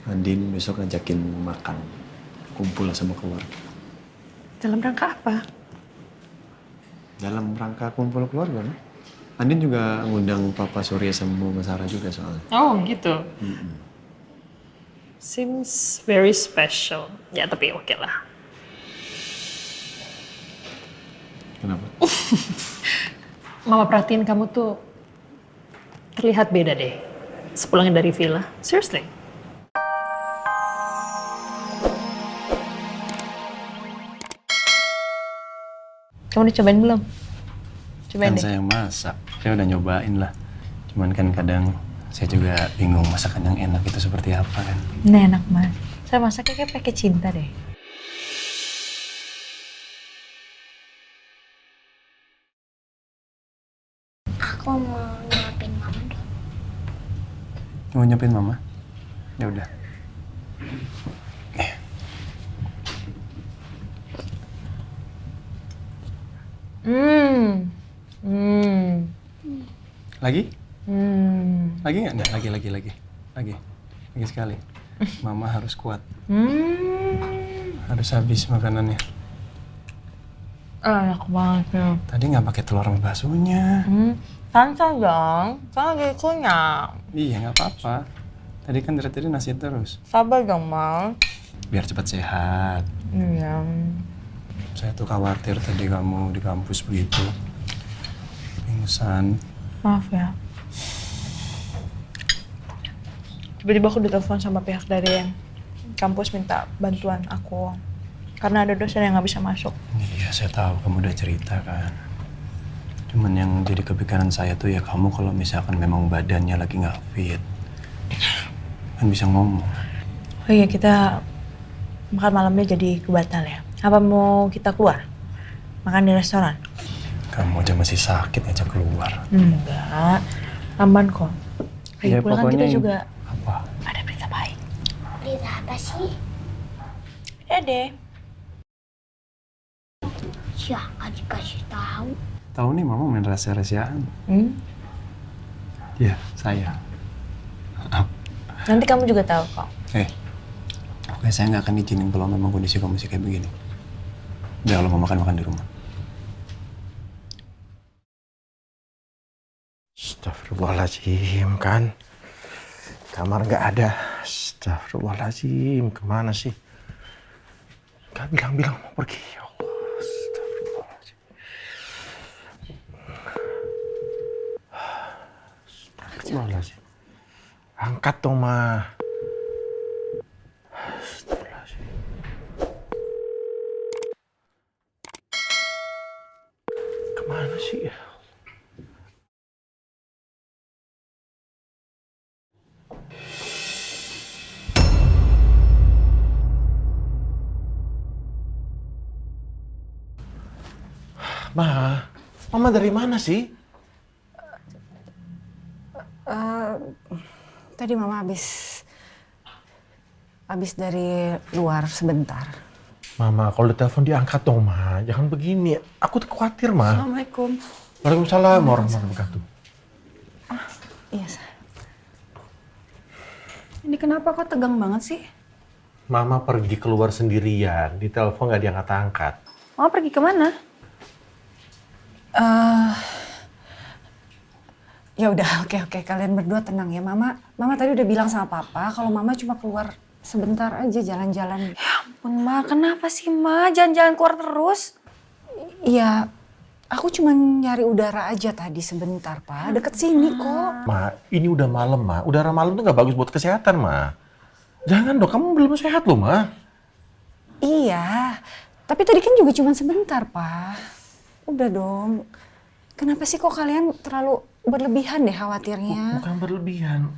Andin besok ngajakin makan, kumpul sama keluarga. Dalam rangka apa? Dalam rangka kumpul keluarga, kan? Andin juga ngundang Papa Surya sama Mama Sarah juga soalnya. Oh gitu. Seems very special. Ya tapi oke lah. Kenapa? Mama perhatiin kamu tuh terlihat beda deh. Sepulangnya dari villa. Seriously. Kamu udah cobain belum? Cobain Kan deh. saya yang masak, saya udah nyobain lah. Cuman kan kadang saya juga bingung masakan yang enak itu seperti apa kan. Ini enak mas. Saya masaknya kayak pakai cinta deh. Aku mau nyuapin mama dong. Mau nyopin Mama? Ya udah. Hmm. Hmm. Lagi? Hmm. Lagi nggak? Nggak, lagi. Lagi sekali. Mama harus kuat, Hmm. harus habis makanannya. Enak banget ya. Tadi nggak pakai telur sama baksonya. Santai dong. Kan lagi kenyang. Iya nggak apa-apa. Tadi kan dari tadi nasi terus. Sabar dong mas. Biar cepat sehat. Iya. Saya tuh khawatir tadi kamu di kampus begitu. Pingsan. Maaf ya. Tiba-tiba aku ditelepon sama pihak dari kampus minta bantuan aku. Karena ada dosen yang nggak bisa masuk. Iya saya tahu kamu udah cerita kan. Cuman yang jadi kepikiran saya tuh ya kamu kalau misalkan memang badannya lagi nggak fit. Kan bisa ngomong. Oh iya kita makan malamnya jadi kebatal ya. Apa mau kita keluar? Makan di restoran? Kamu aja masih sakit ngajak keluar. Enggak. Aman kok. Lagi Ya, pula kan kita pokoknya juga apa? ada berita baik. Berita apa sih? Ya deh. Jangan dikasih tahu. Tahu nih mama main rahasia-rahasiaan. Iya, saya. Nanti kamu juga tahu kok. Oke, saya nggak akan izinin kalau memang kondisi kamu masih kayak begini. Udah, kalau mau makan di rumah. Astagfirullahaladzim kan. Kamar nggak ada. Astagfirullahaladzim. Kemana sih? Gak bilang-bilang mau pergi. Ya Allah. Astagfirullahaladzim. Astagfirullahaladzim. Angkat dong, Ma. Astagfirullahaladzim. Kemana sih? Ma, Mama dari mana sih? Tadi Mama habis dari luar sebentar. Mama, kalau ditelepon diangkat dong, Ma. Jangan begini. Aku tuh khawatir, Ma. Assalamualaikum. Waalaikumsalam warahmatullahi wabarakatuh. Iya, Ini kenapa kok tegang banget sih? Mama pergi keluar sendirian. Ditelepon nggak diangkat-angkat. Mama pergi kemana? Ya udah, oke. Kalian berdua tenang ya, Mama. Mama tadi udah bilang sama Papa kalau Mama cuma keluar sebentar aja jalan-jalan. Ya ampun, Ma. Kenapa sih, Ma? Jalan-jalan keluar terus? Iya, aku cuma nyari udara aja tadi sebentar, Pak. Deket sini kok. Ma, ini udah malam, Ma. Udara malam tuh nggak bagus buat kesehatan, Ma. Jangan dong, kamu belum sehat loh, Ma. Iya, tapi tadi kan juga cuma sebentar, Pak. Udah dong. Kenapa sih kok kalian terlalu berlebihan deh khawatirnya? Bukan berlebihan.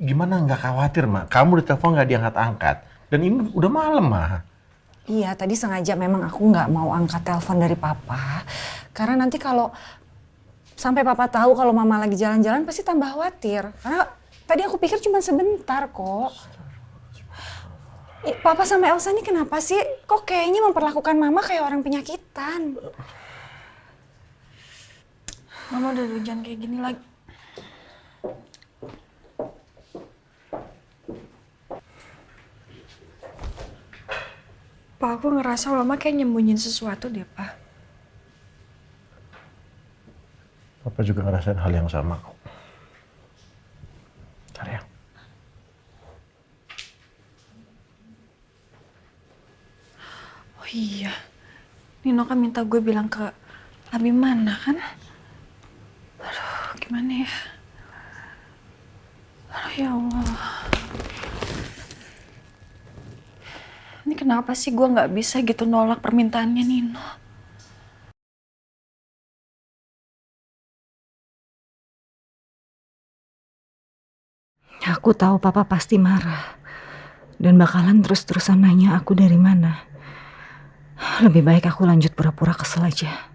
Gimana nggak khawatir, Ma? Kamu ditelepon nggak diangkat-angkat. Dan ini udah malam, Ma. Iya, tadi sengaja memang aku nggak mau angkat telepon dari Papa. Karena nanti kalau sampai Papa tahu kalau Mama lagi jalan-jalan pasti tambah khawatir. Karena tadi aku pikir cuma sebentar kok. Papa sama Elsa ini kenapa sih? Kok kayaknya memperlakukan Mama kayak orang penyakitan? Mama udah jangan kayak gini lagi. Pak, aku ngerasa Mama kayak nyembunyiin sesuatu deh, Pak. Papa juga ngerasain hal yang sama kok. Bentar ya. Oh iya, Nino kan minta gue bilang ke Abimana kan? Aduh, gimana ya? Aduh, ya Allah. Ini kenapa sih gue nggak bisa gitu nolak permintaannya Nino? Aku tahu papa pasti marah. Dan bakalan terus-terusan nanya aku dari mana. Lebih baik aku lanjut pura-pura kesel aja.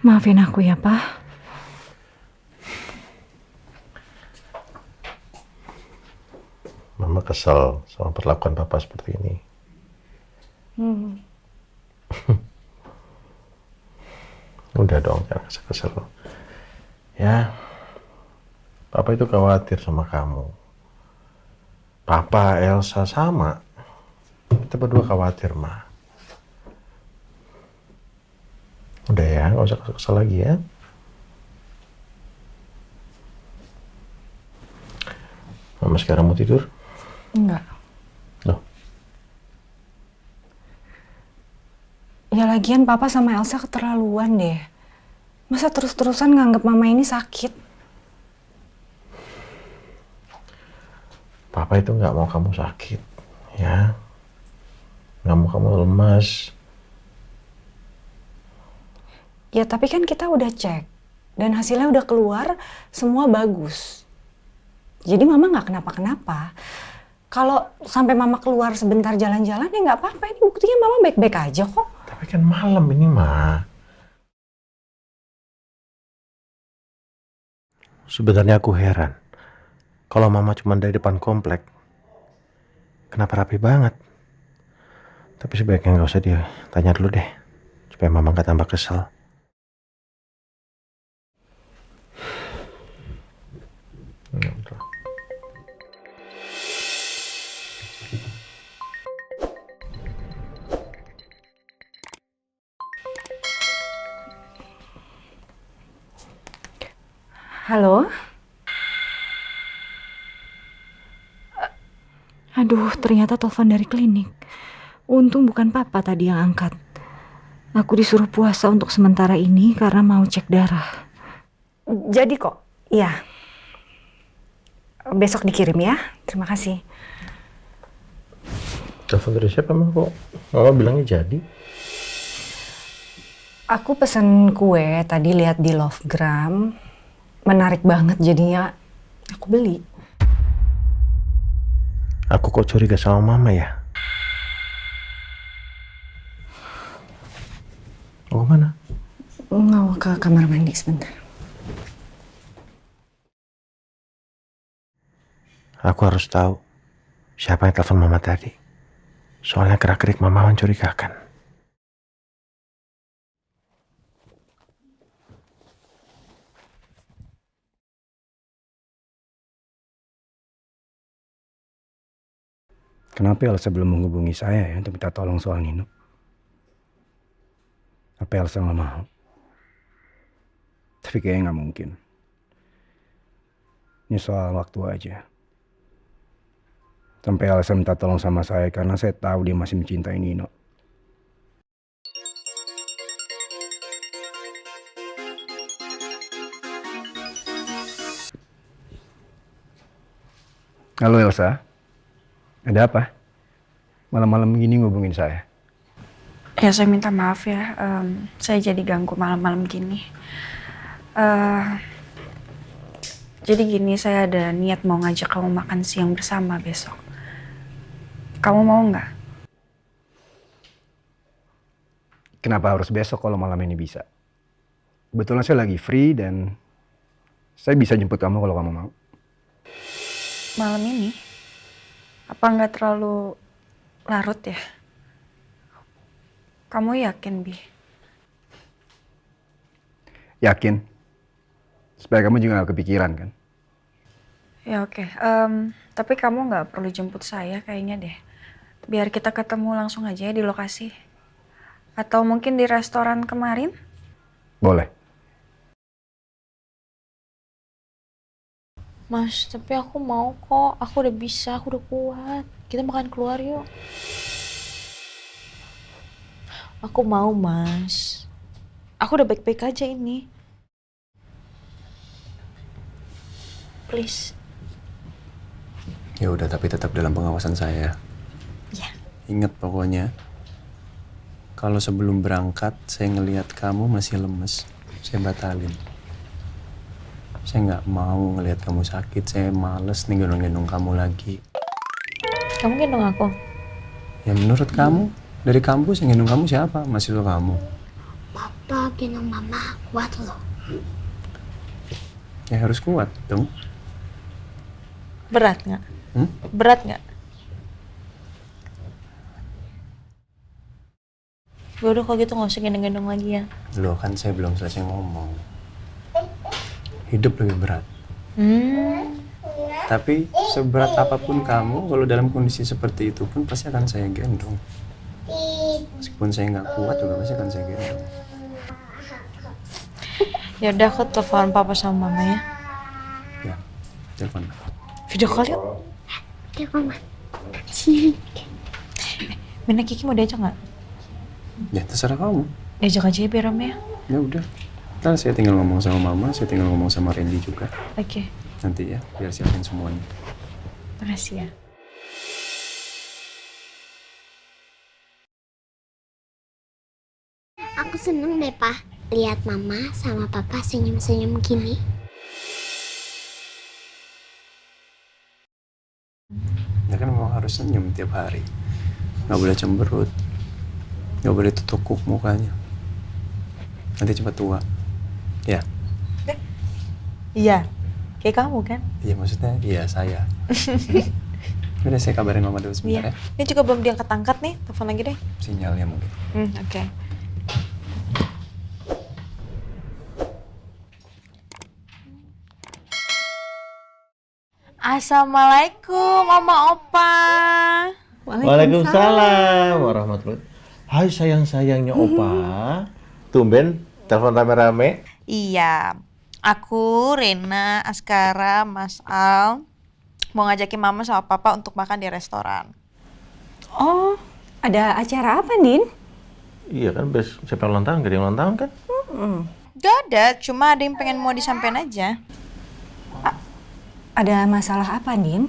Maafin aku ya, Pak. Mama kesel sama perlakuan papa seperti ini. Udah dong, jangan kesel-kesel. Ya, papa itu khawatir sama kamu. Papa, Elsa sama. Kita berdua khawatir, Ma. Udah ya, nggak usah kesel lagi ya. Mama sekarang mau tidur? Enggak. Loh, Ya lagian papa sama Elsa keterlaluan deh. Masa terus-terusan nganggap mama ini sakit? papa itu nggak mau kamu sakit, ya. Nggak mau kamu lemas. Ya tapi kan kita udah cek. Dan hasilnya udah keluar, semua bagus. Jadi mama nggak kenapa-kenapa. Kalau sampai mama keluar sebentar jalan-jalan ya nggak apa-apa. Ini buktinya mama baik-baik aja kok. Tapi kan malam ini, Ma. Sebenarnya aku heran. Kalau mama cuma dari depan komplek, kenapa rapi banget? Tapi sebaiknya nggak usah ditanya dulu deh. Supaya mama nggak tambah kesel. Ya, betul. Halo? Aduh, ternyata telepon dari klinik. Untung bukan papa tadi yang angkat. Aku disuruh puasa untuk sementara ini karena mau cek darah. Jadi kok, iya. Besok dikirim ya. Terima kasih. Telepon dari siapa, Ma? Kok mama bilangnya jadi? Aku pesen kue tadi lihat di Lovegram. Menarik banget jadinya aku beli. Aku kok curiga sama mama ya? Mau kemana? Mau ke kamar mandi sebentar. Aku harus tahu siapa yang telepon mama tadi. Soalnya gerak-gerik mama mencurigakan. Kenapa Elsa belum menghubungi saya ya untuk minta tolong soal Nino? Apa Elsa nggak mau? Tapi kayaknya nggak mungkin. Ini soal waktu aja. Sampai Elsa minta tolong sama saya karena saya tahu dia masih mencintai Nino. Halo Elsa, ada apa? Malam-malam gini ngubungin saya. Ya saya minta maaf ya, saya jadi ganggu malam-malam gini. Jadi gini, saya ada niat mau ngajak kamu makan siang bersama besok. Kamu mau nggak? Kenapa harus besok kalau malam ini bisa? Kebetulan saya lagi free dan saya bisa jemput kamu kalau kamu mau. Malam ini? Apa nggak terlalu larut ya? Kamu yakin, Bi? Yakin? Supaya kamu juga gak kepikiran kan? Ya oke. Tapi kamu nggak perlu jemput saya kayaknya deh. Biar kita ketemu langsung aja ya di lokasi. Atau mungkin di restoran kemarin? Boleh. Mas, tapi aku mau kok. Aku udah bisa, aku udah kuat. Kita makan keluar yuk. Aku mau, Mas. Aku udah baik-baik aja ini. Please. Ya udah, tapi tetap dalam pengawasan saya. Ya. Ingat pokoknya, kalau sebelum berangkat saya ngelihat kamu masih lemes, saya batalin. Saya nggak mau ngelihat kamu sakit, saya males nih gendong-gendong kamu lagi. Kamu gendong aku? Ya menurut kamu, dari kampus yang gendong kamu siapa? Mahasiswa kamu? Papa gendong mama kuat loh. Ya harus kuat dong. Berat nggak? Hmm? Berat nggak? Ya udah kalau gitu nggak usah gendong-gendong lagi ya. Loh kan saya belum selesai ngomong. Hidup lebih berat. Tapi seberat apapun kamu, kalau dalam kondisi seperti itu pun pasti akan saya gendong. Meskipun saya nggak kuat juga pasti akan saya gendong. Ya udah aku telepon papa sama mama ya. Ya, telepon. Video call yuk. Dia mama. Sini. Mina Kiki mau diajak nggak? Ya terserah kamu. Diajak aja ya biar rame ya. Ya udah. Ntar saya tinggal ngomong sama mama, saya tinggal ngomong sama Randy juga. Oke. Nanti ya, biar siapin semuanya. Makasih ya. Aku seneng deh, Pa. Lihat mama sama papa senyum-senyum gini. Ya kan memang harus senyum tiap hari. Nggak boleh cemberut. Nggak boleh tutup mukanya. Nanti cepat tua. Ya. Iya. Kayak kamu kan? Iya maksudnya, iya saya. Udah saya kabarin mama dulu sebentar ya. Ini juga belum diangkat-angkat nih. Telepon lagi deh. Sinyalnya mungkin. Oke. Assalamualaikum, Mama Opa. Waalaikumsalam warahmatullahi. Hai sayang-sayangnya Opa. Tumben telepon rame-rame. Iya, aku, Rena, Askara, Mas Al mau ngajakin Mama sama Papa untuk makan di restoran. Oh, ada acara apa, Din? Iya kan, siapa ulang tahun? Gak ada yang ulang tahun kan? Gak ada, cuma ada yang pengen mau disampaikan aja. Ada masalah apa, Din?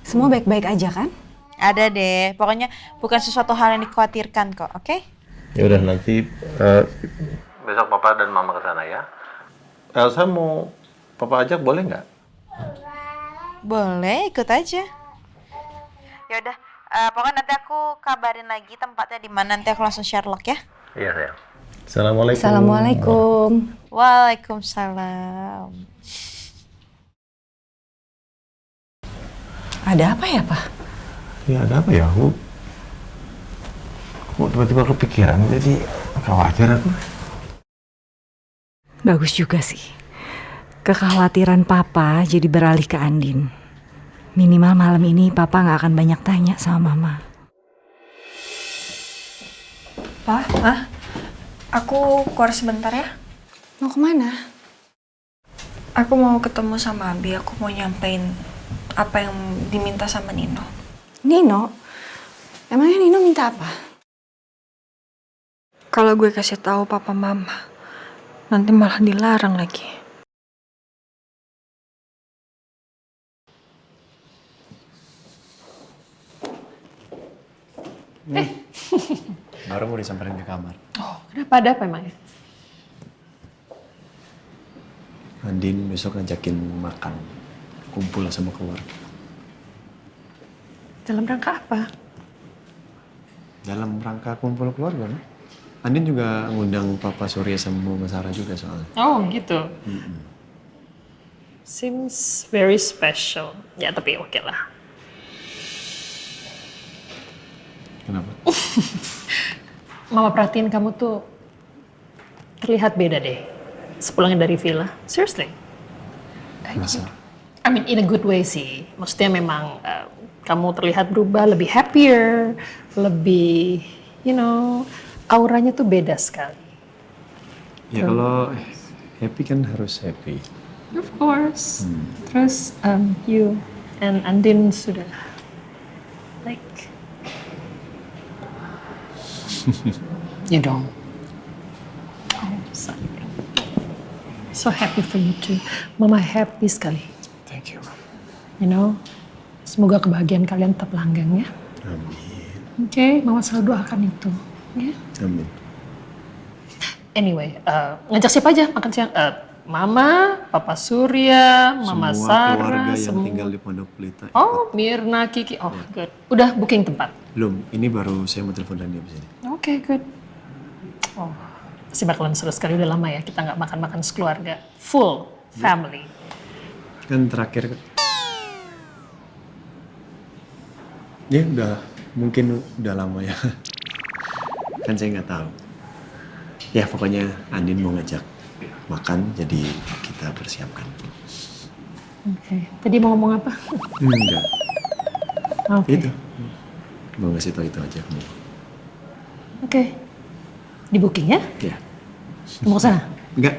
Semua baik-baik aja kan? Ada deh, pokoknya bukan sesuatu hal yang dikhawatirkan kok, oke? Ya udah nanti besok Papa dan Mama ke sana ya. Elsa mau Papa ajak boleh nggak? Boleh, ikut aja. Ya udah, pokoknya nanti aku kabarin lagi tempatnya di mana, nanti aku langsung Sherlock ya. Iya sayang. Assalamualaikum. Assalamualaikum. Waalaikumsalam. Ada apa ya, Pak? Ya ada apa ya? Aku tiba-tiba kepikiran jadi khawatir aku. Bagus juga sih. Kekhawatiran Papa jadi beralih ke Andin. Minimal malam ini Papa nggak akan banyak tanya sama Mama. Pa, aku keluar sebentar ya. Mau kemana? Aku mau ketemu sama Abi, aku mau nyampein apa yang diminta sama Nino. Nino? Emangnya Nino minta apa? Kalau gue kasih tahu papa mama, nanti malah dilarang lagi. Baru mau disamperin ke kamar. Oh, kenapa ada apa emangnya? Andin besok ngajakin makan. Kumpul sama keluarga. Dalam rangka apa? Dalam rangka kumpul keluarga, kan? Andin juga ngundang Papa Surya sama Mama Sarah juga soalnya. Oh, gitu. Seems very special. Ya, tapi oke lah. Kenapa? Mama perhatiin kamu tuh terlihat beda deh. Sepulangnya dari villa. Seriously. Masa? I mean in a good way sih. Maksudnya memang kamu terlihat berubah, lebih happier, lebih, auranya tuh beda sekali. Ya kalau happy kan harus happy. Of course. Terus you and Andin sudah like you dong. Oh, sorry. So happy for you too. Mama happy sekali. Thank you, Mom. Semoga kebahagiaan kalian tetap langgeng ya. Amin. Oke, Mama selalu doakan itu. Ya. Amin. Anyway, ngajak siapa aja makan siang? Mama, Papa Surya, Mama Semua Sarah, keluarga yang semua. tinggal di Pondok Pelita. Oh, Mirna, Kiki. Oh, good. Udah booking tempat? Belum, ini baru saya mau telepon dan dia di sini. Oke, good. Oh, pasti bakalan seru sekali. Udah lama ya kita nggak makan-makan sekeluarga. Full family. Kan terakhir ya mungkin udah lama ya. Kan saya nggak tahu. Ya pokoknya Andin mau ngajak makan, jadi kita persiapkan. Oke. Tadi mau ngomong apa? Enggak. Oke. Itu. Mau ngasih tau itu aja kamu. Oke. Di booking ya? Ya. Mau ke sana? Enggak.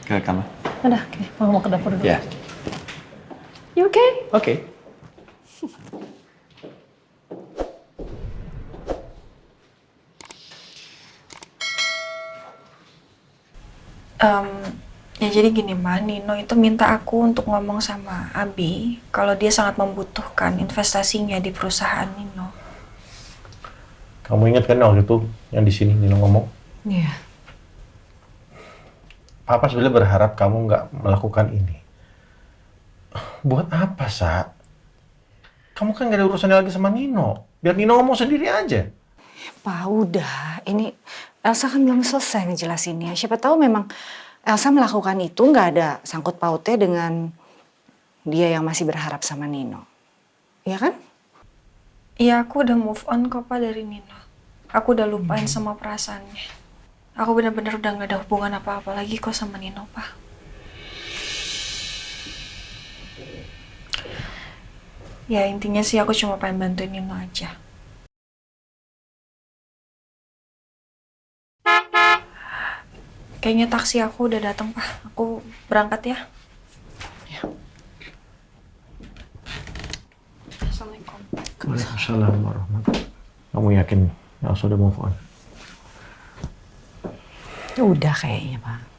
Ke kamar. Udah, oke. Mau ke dapur dulu. Ya. You okay? Oke. Ya jadi gini Mbak, Nino itu minta aku untuk ngomong sama Abi kalau dia sangat membutuhkan investasinya di perusahaan Nino. Kamu ingat kan waktu itu yang di sini Nino ngomong? Iya. Papa sebenarnya berharap kamu nggak melakukan ini. Buat apa, Sa? Kamu kan nggak ada urusannya lagi sama Nino. Biar Nino ngomong sendiri aja. Pak, udah. Ini Elsa kan belum selesai ngejelasinnya. Siapa tahu memang Elsa melakukan itu nggak ada sangkut pautnya dengan dia yang masih berharap sama Nino. Iya kan? Iya, aku udah move on kok Pak dari Nino. Aku udah lupain sama perasaannya. Aku benar-benar udah gak ada hubungan apa-apa lagi kok sama Nino, Pak. Ya intinya sih aku cuma pengen bantuin Nino aja. Kayaknya taksi aku udah datang, Pak. Aku berangkat ya. Assalamualaikum. Waalaikumsalam warahmatullahi. Kamu yakin Elsa udah move on? Udah kayaknya, Pak.